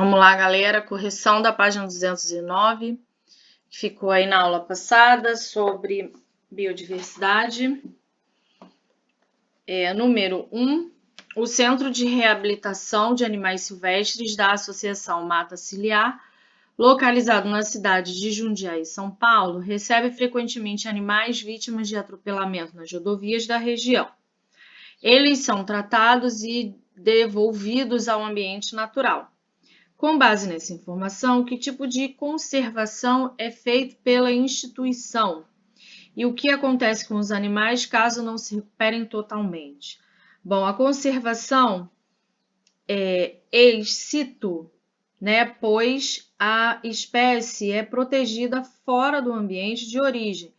Vamos lá, galera, correção da página 209, que ficou aí na aula passada sobre biodiversidade. Número 1, o Centro de Reabilitação de Animais Silvestres da Associação Mata Ciliar, localizado na cidade de Jundiaí, São Paulo, recebe frequentemente animais vítimas de atropelamento nas rodovias da região. Eles são tratados e devolvidos ao ambiente natural. Com base nessa informação, que tipo de conservação é feito pela instituição e o que acontece com os animais caso não se recuperem totalmente? Bom, a conservação é ex situ, né? Pois a espécie é protegida fora do ambiente de origem,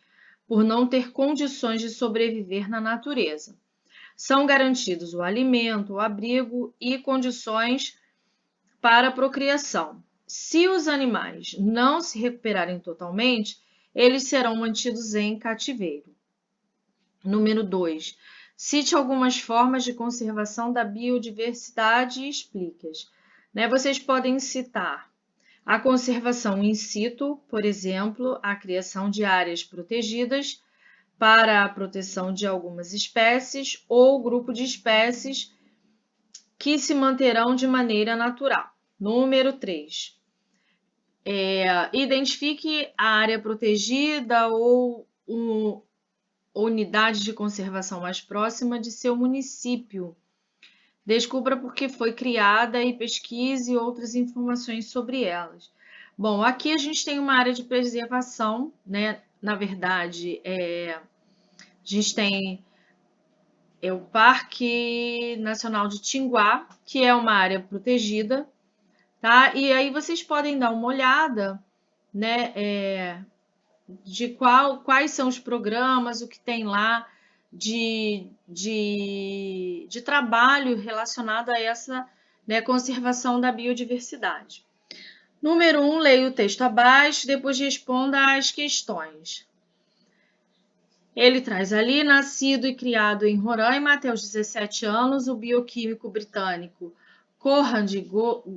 por não ter condições de sobreviver na natureza. São garantidos o alimento, o abrigo e condições para a procriação. Se os animais não se recuperarem totalmente, eles serão mantidos em cativeiro. Número 2. Cite algumas formas de conservação da biodiversidade e explique-as. Vocês podem citar a conservação in situ, por exemplo, a criação de áreas protegidas para a proteção de algumas espécies ou grupo de espécies que se manterão de maneira natural. Número 3. Identifique a área protegida ou unidade de conservação mais próxima de seu município. Descubra por que foi criada e pesquise outras informações sobre elas. Bom, aqui a gente tem uma área de preservação, né? Na verdade, a gente tem o Parque Nacional de Tinguá, que é uma área protegida, tá? E aí vocês podem dar uma olhada, né? De quais são os programas, o que tem lá de trabalho relacionado a essa, né, conservação da biodiversidade. Número 1, leia o texto abaixo, depois responda às questões. Ele traz ali, nascido e criado em Roraima até os 17 anos, o bioquímico britânico Conrad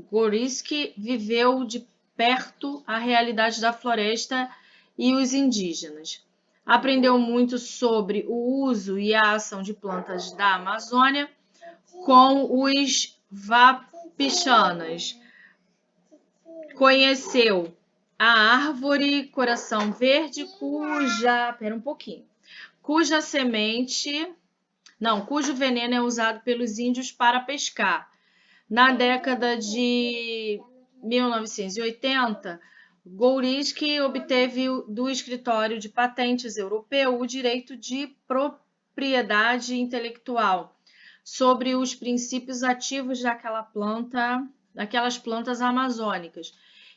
Gorski viveu de perto a realidade da floresta e os indígenas. Aprendeu muito sobre o uso e a ação de plantas da Amazônia com os Wapixanas. Conheceu a árvore coração verde cujo veneno é usado pelos índios para pescar. Na década de 1980, Gorski obteve do Escritório de Patentes Europeu o direito de propriedade intelectual sobre os princípios ativos daquelas plantas amazônicas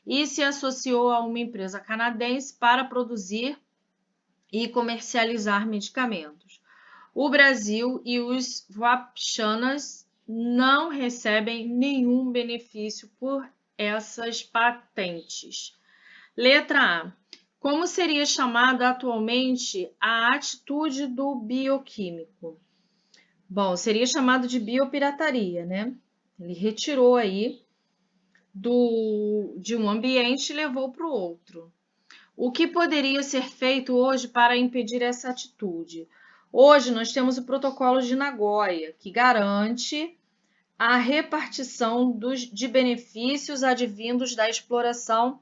e se associou a uma empresa canadense para produzir e comercializar medicamentos. O Brasil e os Wapixanas não recebem nenhum benefício por essas patentes. Letra A. Como seria chamada atualmente a atitude do bioquímico? Bom, seria chamado de biopirataria, né? Ele retirou aí de um ambiente e levou para o outro. O que poderia ser feito hoje para impedir essa atitude? Hoje nós temos o Protocolo de Nagoya, que garante a repartição de benefícios advindos da exploração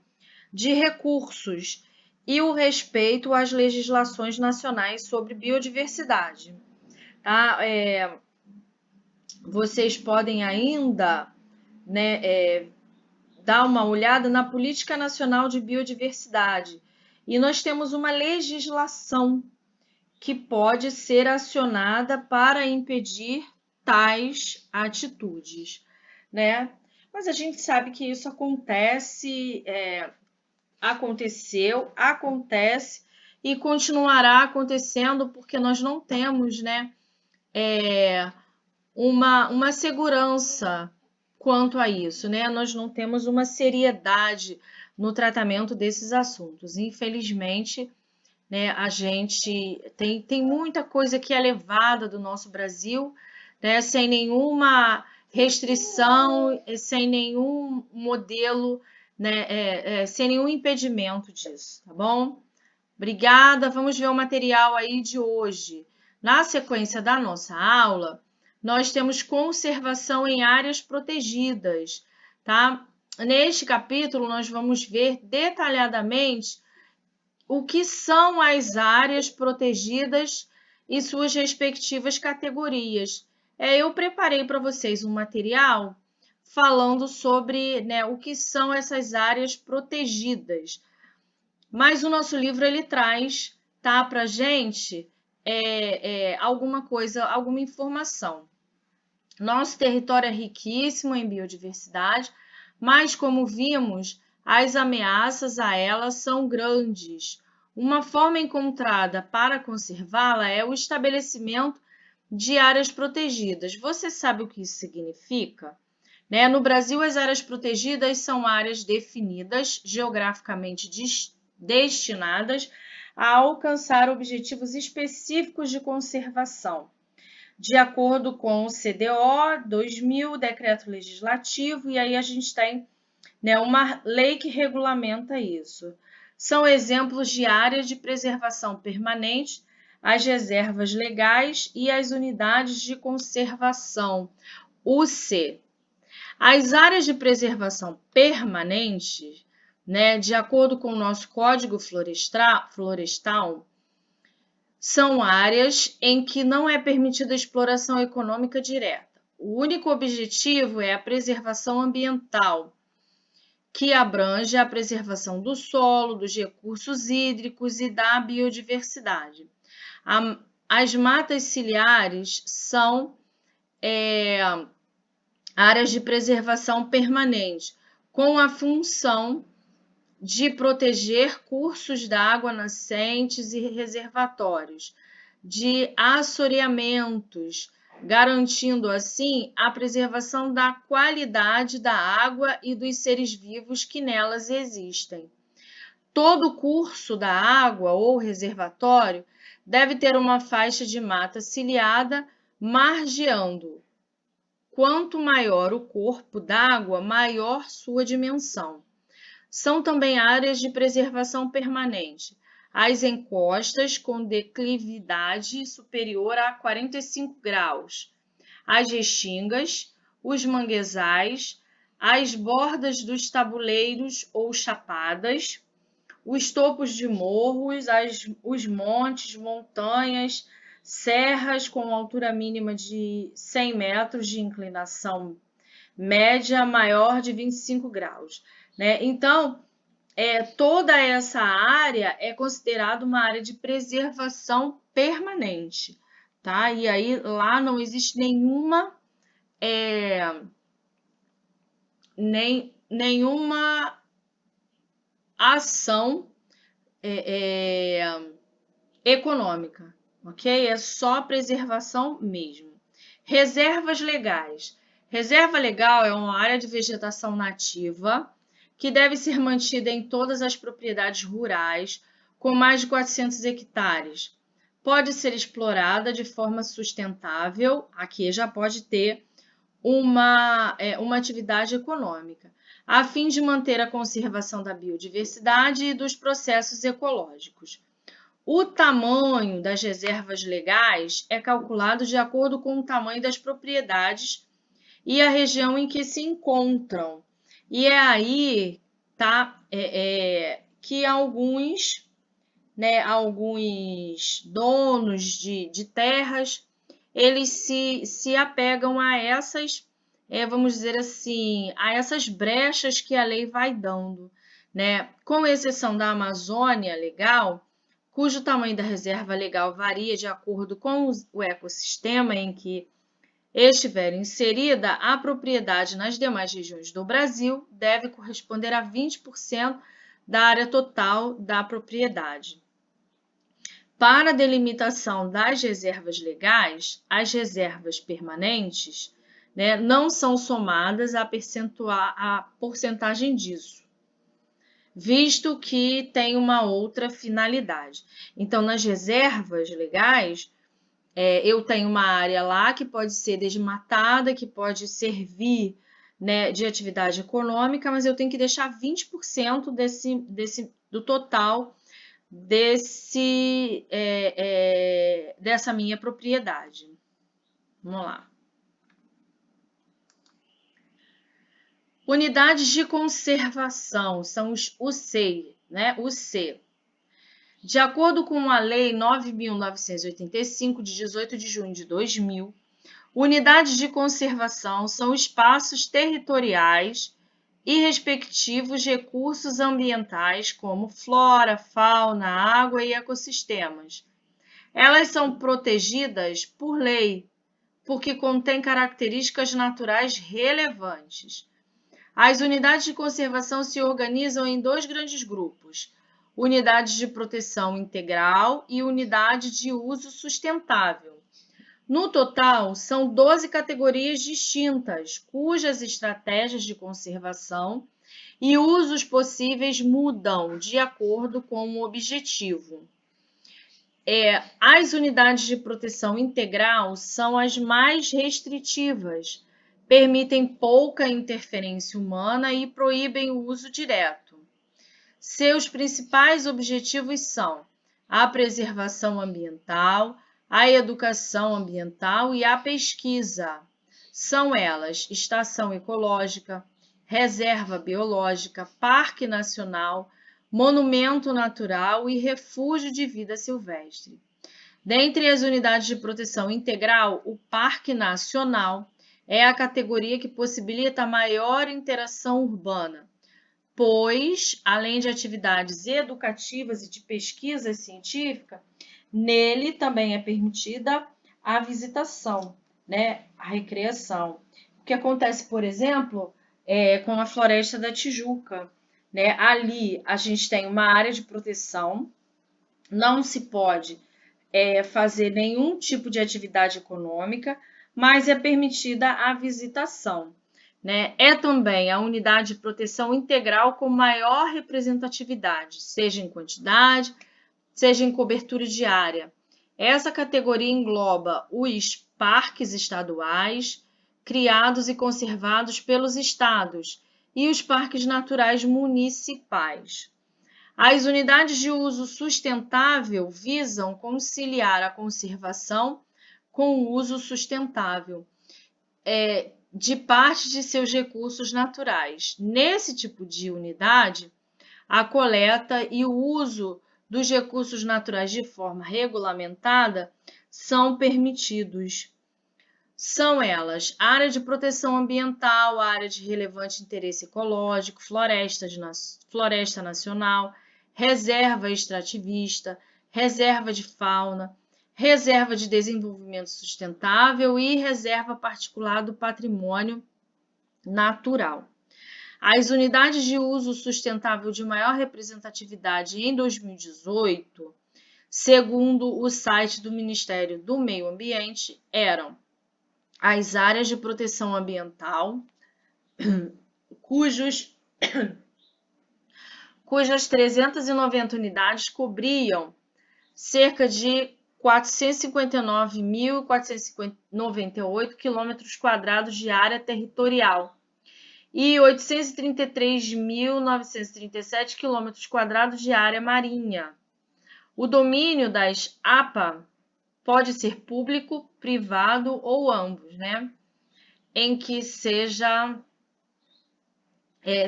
de recursos e o respeito às legislações nacionais sobre biodiversidade. Tá? Vocês podem ainda, né, dar uma olhada na Política Nacional de Biodiversidade. E nós temos uma legislação que pode ser acionada para impedir tais atitudes, né? Mas a gente sabe que isso acontece, acontece e continuará acontecendo porque nós não temos, né, uma segurança quanto a isso, né? Nós não temos uma seriedade no tratamento desses assuntos. Infelizmente, né, a gente tem muita coisa que é levada do nosso Brasil, né, sem nenhuma restrição, sem nenhum modelo, né, sem nenhum impedimento disso, tá bom? Obrigada, vamos ver o material aí de hoje. Na sequência da nossa aula, nós temos conservação em áreas protegidas, tá? Neste capítulo, nós vamos ver detalhadamente o que são as áreas protegidas e suas respectivas categorias. Eu preparei para vocês um material falando sobre, né, o que são essas áreas protegidas. Mas o nosso livro ele traz, tá, para a gente alguma coisa, alguma informação. Nosso território é riquíssimo em biodiversidade, mas como vimos, as ameaças a ela são grandes. Uma forma encontrada para conservá-la é o estabelecimento de áreas protegidas. Você sabe o que isso significa? Né? No Brasil, as áreas protegidas são áreas definidas, geograficamente destinadas a alcançar objetivos específicos de conservação, de acordo com o CDO 2000, decreto legislativo, e aí a gente tem, né, uma lei que regulamenta isso. São exemplos de áreas de preservação permanente, as reservas legais e as unidades de conservação, UC. As áreas de preservação permanente, né, de acordo com o nosso Código Florestal, são áreas em que não é permitida exploração econômica direta. O único objetivo é a preservação ambiental, que abrange a preservação do solo, dos recursos hídricos e da biodiversidade. As matas ciliares são áreas de preservação permanente, com a função de proteger cursos d'água nascentes e reservatórios, de assoreamentos, garantindo assim a preservação da qualidade da água e dos seres vivos que nelas existem. Todo curso da água ou reservatório deve ter uma faixa de mata ciliada margeando. Quanto maior o corpo d'água, maior sua dimensão. São também áreas de preservação permanente, as encostas com declividade superior a 45 graus, as restingas, os manguezais, as bordas dos tabuleiros ou chapadas, os topos de morros, os montes, montanhas, serras com altura mínima de 100 metros de inclinação média maior de 25 graus. Né? Então, toda essa área é considerada uma área de preservação permanente. Tá? E aí lá não existe nenhuma ação econômica, ok? É só preservação mesmo. Reservas legais. Reserva legal é uma área de vegetação nativa que deve ser mantida em todas as propriedades rurais com mais de 400 hectares. Pode ser explorada de forma sustentável, aqui já pode ter uma atividade econômica, a fim de manter a conservação da biodiversidade e dos processos ecológicos. O tamanho das reservas legais é calculado de acordo com o tamanho das propriedades e a região em que se encontram. E é aí que alguns donos de terras, eles se apegam a essas, vamos dizer assim, a essas brechas que a lei vai dando, né? Com exceção da Amazônia Legal, cujo tamanho da reserva legal varia de acordo com o ecossistema em que estiver inserida, a propriedade nas demais regiões do Brasil deve corresponder a 20% da área total da propriedade. Para a delimitação das reservas legais, as reservas permanentes, né, não são somadas a porcentagem disso, visto que tem uma outra finalidade. Então, nas reservas legais, eu tenho uma área lá que pode ser desmatada, que pode servir, né, de atividade econômica, mas eu tenho que deixar 20% do total dessa minha propriedade. Vamos lá. Unidades de conservação são os UC, né? UC. De acordo com a Lei 9.985, de 18 de junho de 2000, unidades de conservação são espaços territoriais e respectivos recursos ambientais como flora, fauna, água e ecossistemas. Elas são protegidas por lei, porque contêm características naturais relevantes. As unidades de conservação se organizam em dois grandes grupos: unidades de proteção integral e unidade de uso sustentável. No total, são 12 categorias distintas, cujas estratégias de conservação e usos possíveis mudam de acordo com o objetivo. As unidades de proteção integral são as mais restritivas, permitem pouca interferência humana e proíbem o uso direto. Seus principais objetivos são a preservação ambiental, a educação ambiental e a pesquisa. São elas estação ecológica, reserva biológica, parque nacional, monumento natural e refúgio de vida silvestre. Dentre as unidades de proteção integral, o Parque Nacional é a categoria que possibilita maior interação urbana, pois, além de atividades educativas e de pesquisa científica, nele também é permitida a visitação, né, a recreação. O que acontece, por exemplo, com a Floresta da Tijuca, né? Ali a gente tem uma área de proteção, não se pode fazer nenhum tipo de atividade econômica, mas é permitida a visitação, né? É também a unidade de proteção integral com maior representatividade, seja em quantidade, seja em cobertura de área. Essa categoria engloba os parques estaduais, criados e conservados pelos estados, e os parques naturais municipais. As unidades de uso sustentável visam conciliar a conservação com o uso sustentável de parte de seus recursos naturais. Nesse tipo de unidade, a coleta e o uso dos recursos naturais de forma regulamentada são permitidos. São elas: área de proteção ambiental, área de relevante interesse ecológico, floresta nacional, reserva extrativista, reserva de fauna, reserva de desenvolvimento sustentável e reserva particular do patrimônio natural. As unidades de uso sustentável de maior representatividade em 2018, segundo o site do Ministério do Meio Ambiente, eram as áreas de proteção ambiental, cujas 390 unidades cobriam cerca de 459.498 km² de área territorial e 833.937 km² de área marinha. O domínio das APA pode ser público, privado ou ambos, né?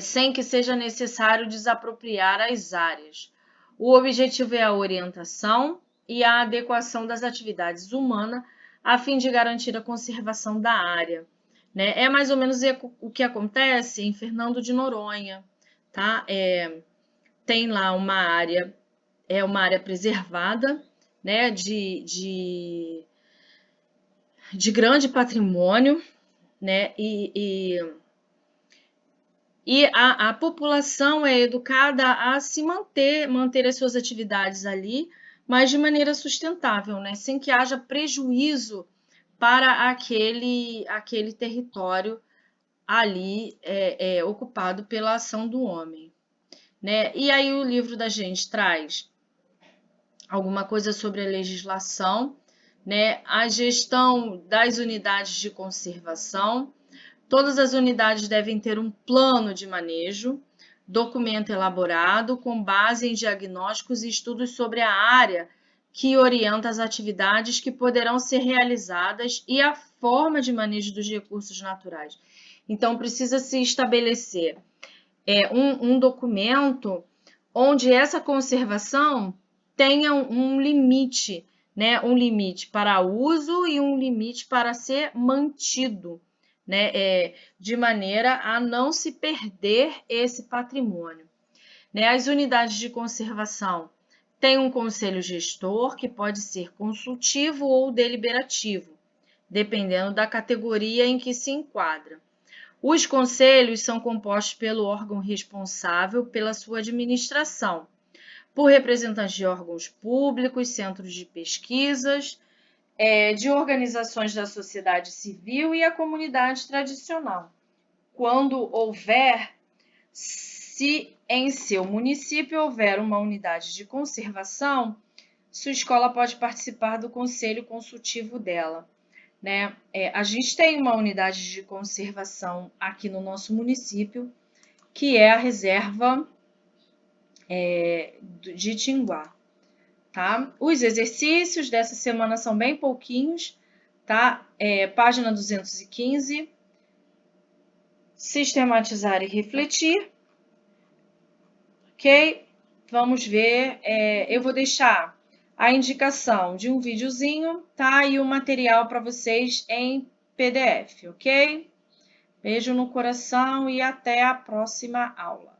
Sem que seja necessário desapropriar as áreas. O objetivo é a orientação e a adequação das atividades humanas a fim de garantir a conservação da área, né? É mais ou menos o que acontece em Fernando de Noronha, tá? Tem lá uma área preservada, né, de grande patrimônio, né, e a população é educada a se manter as suas atividades ali, mas de maneira sustentável, né, sem que haja prejuízo para aquele território ali ocupado pela ação do homem, né? E aí o livro da gente traz alguma coisa sobre a legislação, né? A gestão das unidades de conservação. Todas as unidades devem ter um plano de manejo, documento elaborado com base em diagnósticos e estudos sobre a área que orienta as atividades que poderão ser realizadas e a forma de manejo dos recursos naturais. Então, precisa se estabelecer um documento onde essa conservação tenha um limite, né? Um limite para uso e um limite para ser mantido, né? De maneira a não se perder esse patrimônio. Né? As unidades de conservação têm um conselho gestor que pode ser consultivo ou deliberativo, dependendo da categoria em que se enquadra. Os conselhos são compostos pelo órgão responsável pela sua administração, por representantes de órgãos públicos, centros de pesquisas, de organizações da sociedade civil e a comunidade tradicional. Quando houver, se em seu município houver uma unidade de conservação, sua escola pode participar do conselho consultivo dela. Né? A gente tem uma unidade de conservação aqui no nosso município, que é a reserva de Tinguá. Tá? Os exercícios dessa semana são bem pouquinhos, tá? Página 215, sistematizar e refletir, ok? Vamos ver, eu vou deixar a indicação de um videozinho, tá? E o material para vocês em PDF, ok? Beijo no coração e até a próxima aula.